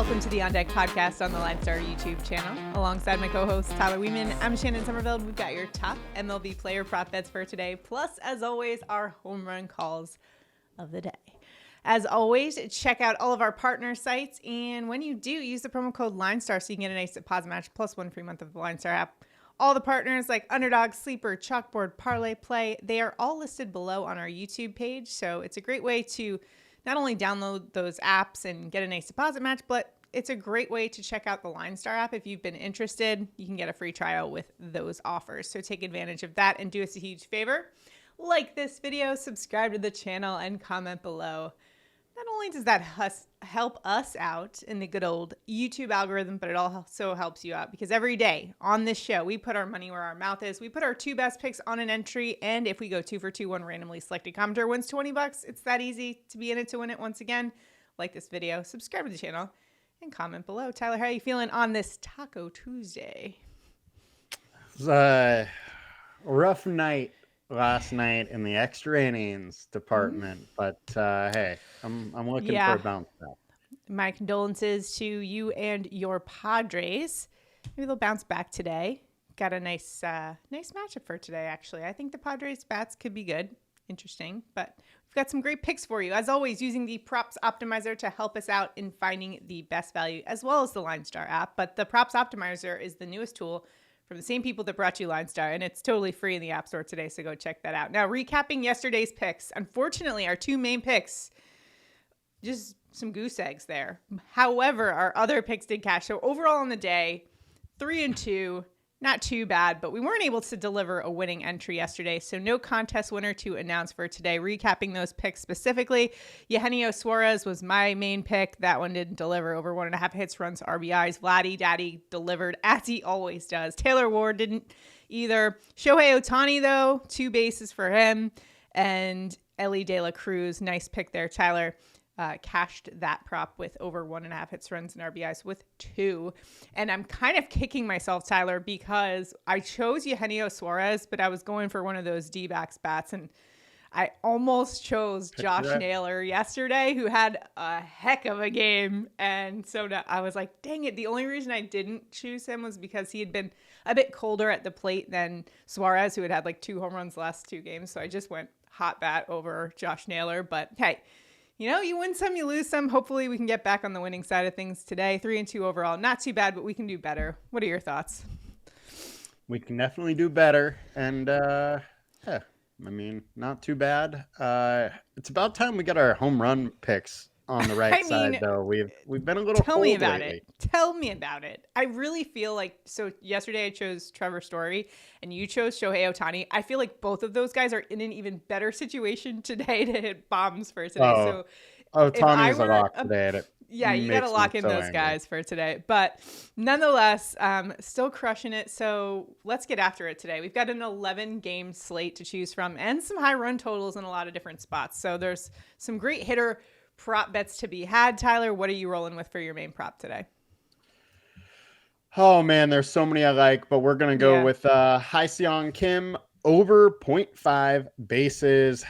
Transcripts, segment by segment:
welcome to the On Deck podcast on the LineStar YouTube channel. Alongside my co-host Tyler Wiemann, I'm Shannon Sommerville. We've got your top MLB Player Prop Bets for today, plus, as always, our home run calls of the day. As always, check out all of our partner sites, and when you do, use the promo code LineStar so you can get a nice deposit match plus 1 free month of the LineStar app. All the partners like Underdog, Sleeper, CHALKBOARD, PARLAY, Play, they are all listed below on our YouTube page, so it's a great way to not only download those apps and get a nice deposit match, but it's a great way to check out the LineStar app. If you've been interested, you can get a free trial with those offers. So take advantage of that and do us a huge favor. Like this video, subscribe to the channel, and comment below. Not only does that help us out in the good old YouTube algorithm, but it also helps you out because every day on this show, we put our money where our mouth is. We put our 2 best picks on an entry, and if we go 2 for 2, one randomly selected commenter wins $20. It's that easy to be in it to win it once again. Like this video, subscribe to the channel, and comment below. Tyler, how are you feeling on this Taco Tuesday? It was a rough night last night in the extra innings department, but hey, I'm looking for a bounce back. My condolences to you and your Padres. Maybe they'll bounce back today. Got a nice matchup for today, actually. I think the Padres bats could be good. Interesting, but we've got some great picks for you. As always, using the Props Optimizer to help us out in finding the best value, as well as the LineStar app. But the Props Optimizer is the newest tool from the same people that brought you LineStar, and it's totally free in the App Store today, so go check that out. Now, recapping yesterday's picks. Unfortunately, our 2 main picks, just some goose eggs there. However, our other picks did cash. So overall on the day, 3-2, not too bad, but we weren't able to deliver a winning entry yesterday, so no contest winner to announce for today. Recapping those picks specifically, Eugenio Suarez was my main pick. That one didn't deliver, over 1.5 hits, runs, RBIs. Vladdy Daddy delivered, as he always does. Taylor Ward didn't either. Shohei Ohtani, though, 2 bases for him. And Ellie De La Cruz, nice pick there, Tyler. Cashed that prop with over 1.5 hits, runs, and RBIs with 2. And I'm kind of kicking myself, Tyler, because I chose Eugenio Suarez, but I was going for one of those D-backs bats, and I almost chose Josh Naylor yesterday, who had a heck of a game. And so I was like, dang it. The only reason I didn't choose him was because he had been a bit colder at the plate than Suarez, who had like 2 home runs the last 2 games. So I just went hot bat over Josh Naylor. But hey, you know, you win some, you lose some. Hopefully we can get back on the winning side of things today. 3-2 overall. Not too bad, but we can do better. What are your thoughts? We can definitely do better. And, yeah, I mean, not too bad. It's about time we get our home run picks on the right side, though. We've been a little Tell me about lately. it. Tell me about it. I really feel like, so yesterday I chose Trevor Story and you chose Shohei Ohtani. I feel like both of those guys are in an even better situation today to hit bombs for today. So Ohtani's a lock today. Yeah, you got to lock in those guys for today. But nonetheless, still crushing it. So let's get after it today. We've got an 11-game slate to choose from and some high run totals in a lot of different spots. So there's some great hitter prop bets to be had. Tyler, what are you rolling with for your main prop today? Oh, man, there's so many I like, but we're going to go with Hyeseong Kim over 0.5 bases.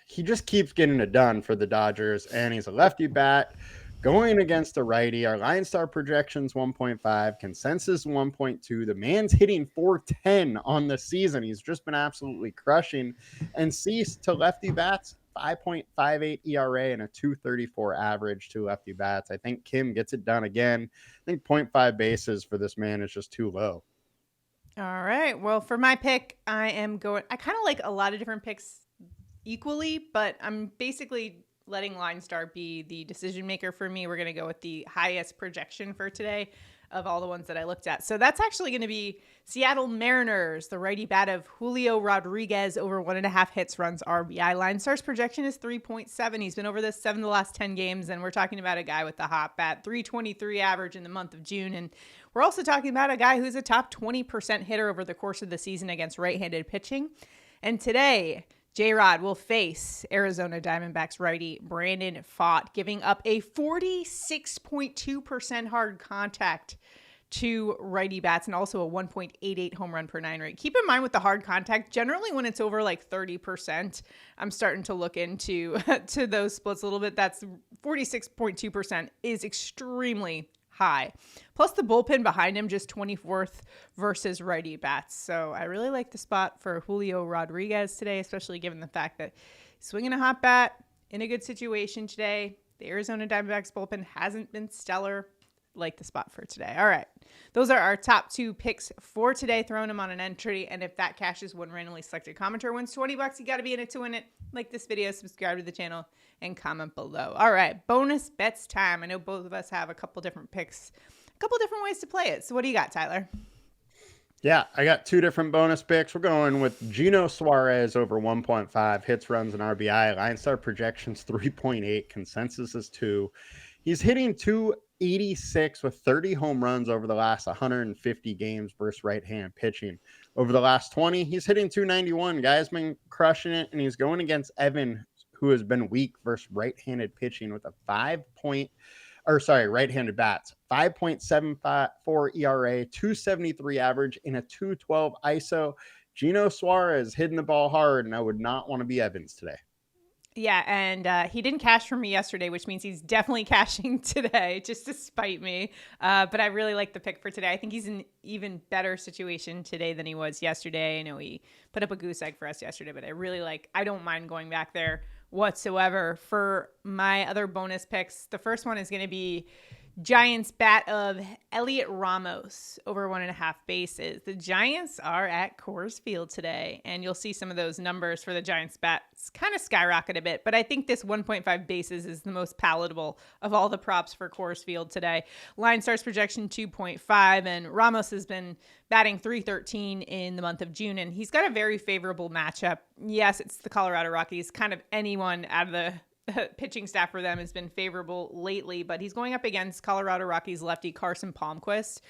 He just keeps getting it done for the Dodgers, and he's a lefty bat going against a righty. Our LineStar projections 1.5, consensus 1.2. The man's hitting 410 on the season. He's just been absolutely crushing. And cease to lefty bats, 5.58 ERA and a 234 average to lefty bats. I think Kim gets it done again. I think 0.5 bases for this man is just too low. All right. Well, for my pick, I kind of like a lot of different picks equally, but I'm basically letting LineStar be the decision maker for me. We're going to go with the highest projection for today of all the ones that I looked at. So that's actually going to be Seattle Mariners, the righty bat of Julio Rodriguez, over 1.5 hits, runs, RBI. LineStar's projection is 3.7. He's been over this 7 of the last 10 games, and we're talking about a guy with the hot bat, 323 average in the month of June. And we're also talking about a guy who's a top 20% hitter over the course of the season against right-handed pitching. And today, J-Rod will face Arizona Diamondbacks righty Brandon Pfaadt, giving up a 46.2% hard contact to righty bats and also a 1.88 home run per 9 rate. Keep in mind with the hard contact, generally when it's over like 30%, I'm starting to look into to those splits a little bit. That's 46.2% is extremely high. Plus the bullpen behind him just 24th versus righty bats. So I really like the spot for Julio Rodriguez today, especially given the fact that he's swinging a hot bat in a good situation today. The Arizona Diamondbacks bullpen hasn't been stellar. Like the spot for today. All right. Those are our top 2 picks for today. Throwing them on an entry. And if that cashes, one randomly selected commenter wins $20. You got to be in it to win it. Like this video, subscribe to the channel, and comment below. All right. Bonus bets time. I know both of us have a couple different picks, a couple different ways to play it. So what do you got, Tyler? Yeah, I got 2 different bonus picks. We're going with Geno Suarez over 1.5 hits, runs, and RBI. LineStar projections 3.8. Consensus is 2. He's hitting 286 with 30 home runs over the last 150 games versus right-hand pitching. Over the last 20, he's hitting 291. Guy's been crushing it, and he's going against Evan, who has been weak versus right-handed pitching with a right-handed bats. 5.74 ERA, 273 average, and a 212 ISO. Geno Suarez hitting the ball hard, and I would not want to be Evans today. Yeah, and he didn't cash for me yesterday, which means he's definitely cashing today, just to spite me. But I really like the pick for today. I think he's in even better situation today than he was yesterday. I know he put up a goose egg for us yesterday, but I don't mind going back there whatsoever. For my other bonus picks, the first one is going to be Giants bat of Heliot Ramos over 1.5 bases. The Giants are at Coors Field today, and you'll see some of those numbers for the Giants bats kind of skyrocket a bit, but I think this 1.5 bases is the most palatable of all the props for Coors Field today. LineStar's projection 2.5, and Ramos has been batting .313 in the month of June, and he's got a very favorable matchup. Yes, it's the Colorado Rockies. Kind of anyone out of the pitching staff for them has been favorable lately, but he's going up against Colorado Rockies lefty Carson Palmquist.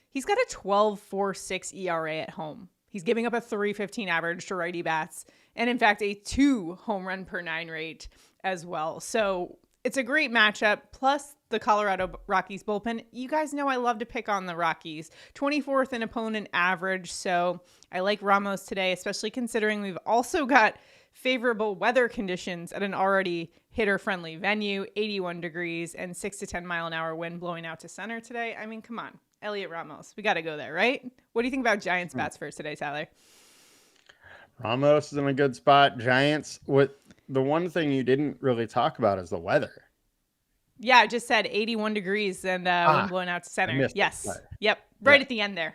He's got a 12.46 ERA at home. He's giving up a 3.15 average to righty bats, and in fact, a 2 home run per 9 rate as well. So it's a great matchup. Plus the Colorado Rockies bullpen. You guys know I love to pick on the Rockies. 24th in opponent average. So I like Ramos today, especially considering we've also got favorable weather conditions at an already hitter-friendly venue, 81 degrees and 6 to 10 mile an hour wind blowing out to center today. I mean, come on, Heliot Ramos. We got to go there, right? What do you think about Giants bats first today, Tyler? Ramos is in a good spot. Giants, the one thing you didn't really talk about is the weather. Yeah, I just said 81 degrees and wind blowing out to center. Yes. Yep. Right at the end there.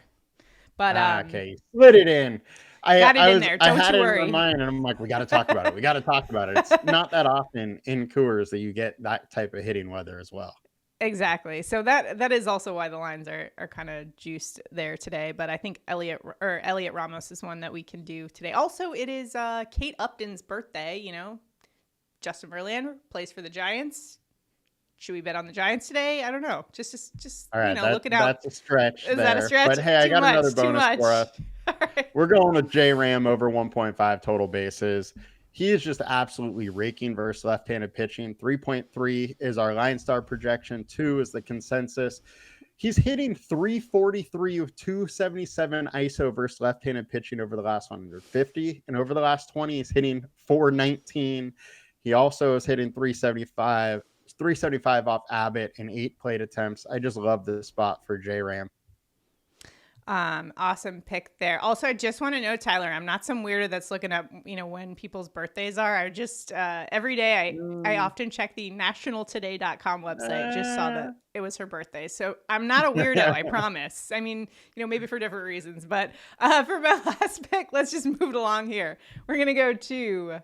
But okay, you slid it in. I had it in my mind, and I'm like, we got to talk about it. We got to talk about it. It's not that often in Coors that you get that type of hitting weather as well. Exactly. So that is also why the lines are kind of juiced there today. But I think Heliot Ramos is one that we can do today. Also, it is Kate Upton's birthday. You know, Justin Verlander plays for the Giants. Should we bet on the Giants today? I don't know. Just all right, looking out. That's a stretch. Is that a stretch? But hey, I got another bonus for us. Right. We're going with J Ram over 1.5 total bases. He is just absolutely raking versus left-handed pitching. 3.3 is our LineStar projection. 2 is the consensus. He's hitting 343 with 277 ISO versus left-handed pitching over the last 150. And over the last 20, he's hitting 419. He also is hitting 375 off Abbott in 8 plate attempts. I just love this spot for J Ram. Awesome pick there. Also, I just want to know, Tyler, I'm not some weirdo that's looking up, when people's birthdays are. I just, every day I often check the nationaltoday.com website. Just saw that it was her birthday. So I'm not a weirdo, I promise. I mean, maybe for different reasons, but, for my last pick, let's just move it along here. We're going to go to,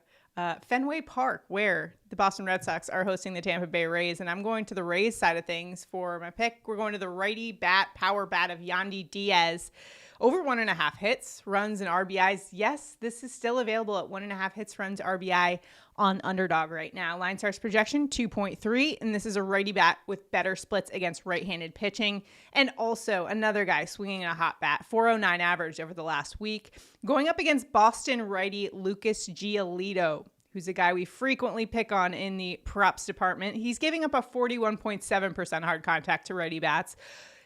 Fenway Park, where the Boston Red Sox are hosting the Tampa Bay Rays, and I'm going to the Rays side of things for my pick. We're going to the righty bat, power bat of Yandy Diaz, over 1.5 hits, runs, and RBIs. Yes, this is still available at 1.5 hits, runs, RBI on Underdog right now. LineStar's projection 2.3, and this is a righty bat with better splits against right-handed pitching, and also another guy swinging a hot bat, 409 average over the last week, going up against Boston righty Lucas Giolito, who's a guy we frequently pick on in the props department. He's giving up a 41.7% hard contact to righty bats.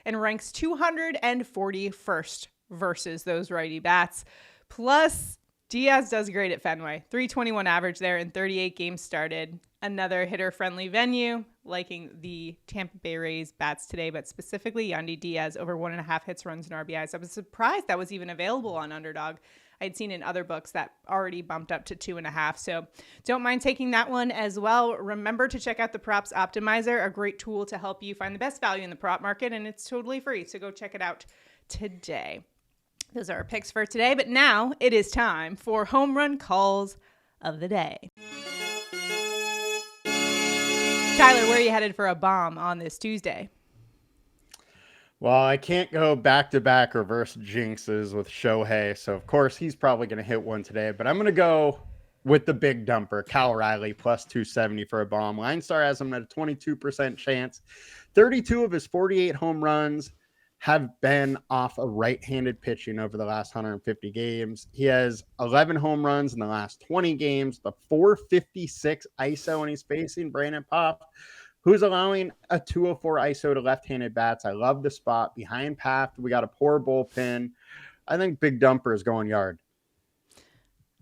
and ranks 241st versus those righty bats. Plus, Diaz does great at Fenway. 321 average there in 38 games started. Another hitter-friendly venue, liking the Tampa Bay Rays bats today, but specifically Yandy Diaz over 1.5 hits, runs, and RBIs. I was surprised that was even available on Underdog. I'd seen in other books that already bumped up to 2.5. So don't mind taking that one as well. Remember to check out the Props Optimizer, a great tool to help you find the best value in the prop market, and it's totally free. So go check it out today. Those are our picks for today, but now it is time for home run calls of the day. Tyler, where are you headed for a bomb on this Tuesday? Well, I can't go back-to-back reverse jinxes with Shohei, so of course he's probably going to hit one today, but I'm going to go with the big dumper, Cal Riley, plus 270 for a bomb. LineStar has him at a 22% chance. 32 of his 48 home runs have been off of right-handed pitching over the last 150 games. He has 11 home runs in the last 20 games, the 456 ISO, and he's facing Brandon Pop, who's allowing a 204 ISO to left-handed bats. I love the spot. Behind Paft, we got a poor bullpen. I think Big Dumper is going yard.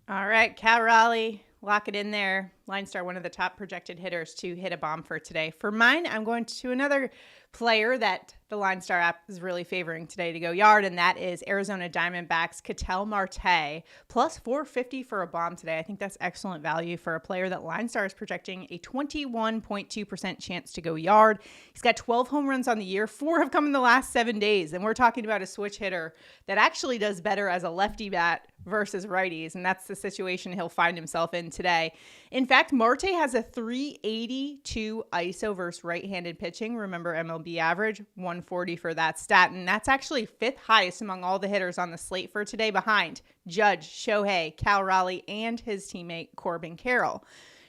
All right, Cal Raleigh, lock it in there. LineStar, one of the top projected hitters to hit a bomb for today. For mine, I'm going to another player that the LineStar app is really favoring today to go yard, and that is Arizona Diamondbacks' Ketel Marte, plus 450 for a bomb today. I think that's excellent value for a player that LineStar is projecting a 21.2% chance to go yard. He's got 12 home runs on the year. 4 have come in the last 7 days, and we're talking about a switch hitter that actually does better as a lefty bat versus righties, and that's the situation he'll find himself in today. In fact, Marte has a 382 ISO versus right-handed pitching. Remember, MLB average 140 for that stat, and that's actually 5th highest among all the hitters on the slate for today, behind Judge, Shohei, Cal Raleigh, and his teammate Corbin Carroll.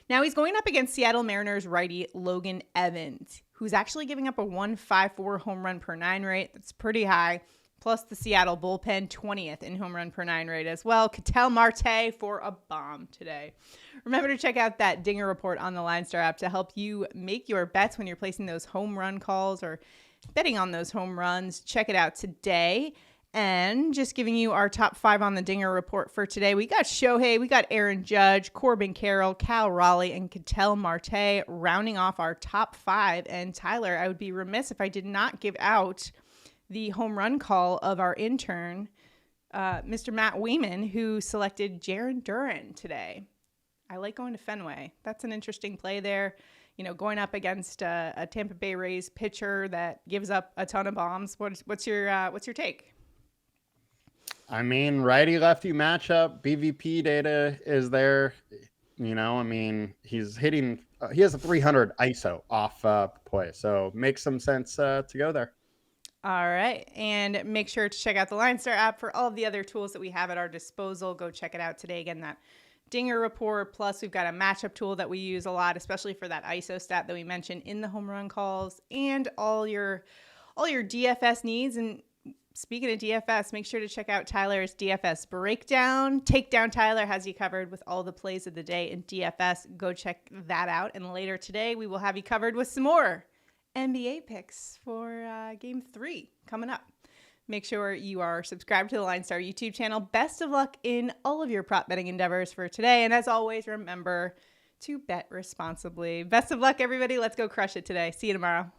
Now he's going up against Seattle Mariners righty Logan Evans, who's actually giving up a 1.54 home run per 9 rate. That's pretty high. Plus the Seattle bullpen 20th in home run per 9 rate as well. Ketel Marte for a bomb today. Remember to check out that Dinger report on the LineStar app to help you make your bets when you're placing those home run calls or betting on those home runs. Check it out today. And just giving you our top 5 on the Dinger report for today. We got Shohei, we got Aaron Judge, Corbin Carroll, Cal Raleigh, and Ketel Marte rounding off our top 5. And Tyler, I would be remiss if I did not give out the home run call of our intern, Mr. Matt Wiemann, who selected Jarren Duran today. I like going to Fenway. That's an interesting play there. You know, going up against a Tampa Bay Rays pitcher that gives up a ton of bombs. What's your take? I mean, righty-lefty matchup, BVP data is there. You know, I mean, he's hitting, he has a 300 ISO off play, so makes some sense to go there. All right. And make sure to check out the LineStar app for all of the other tools that we have at our disposal. Go check it out today. Again, that Dinger report. Plus, we've got a matchup tool that we use a lot, especially for that ISO stat that we mentioned in the home run calls, and all your DFS needs. And speaking of DFS, make sure to check out Tyler's DFS breakdown. Takedown Tyler has you covered with all the plays of the day in DFS. Go check that out. And later today, we will have you covered with some more NBA picks for Game 3 coming up. Make sure you are subscribed to the LineStar YouTube channel. Best of luck in all of your prop betting endeavors for today. And as always, remember to bet responsibly. Best of luck, everybody. Let's go crush it today. See you tomorrow.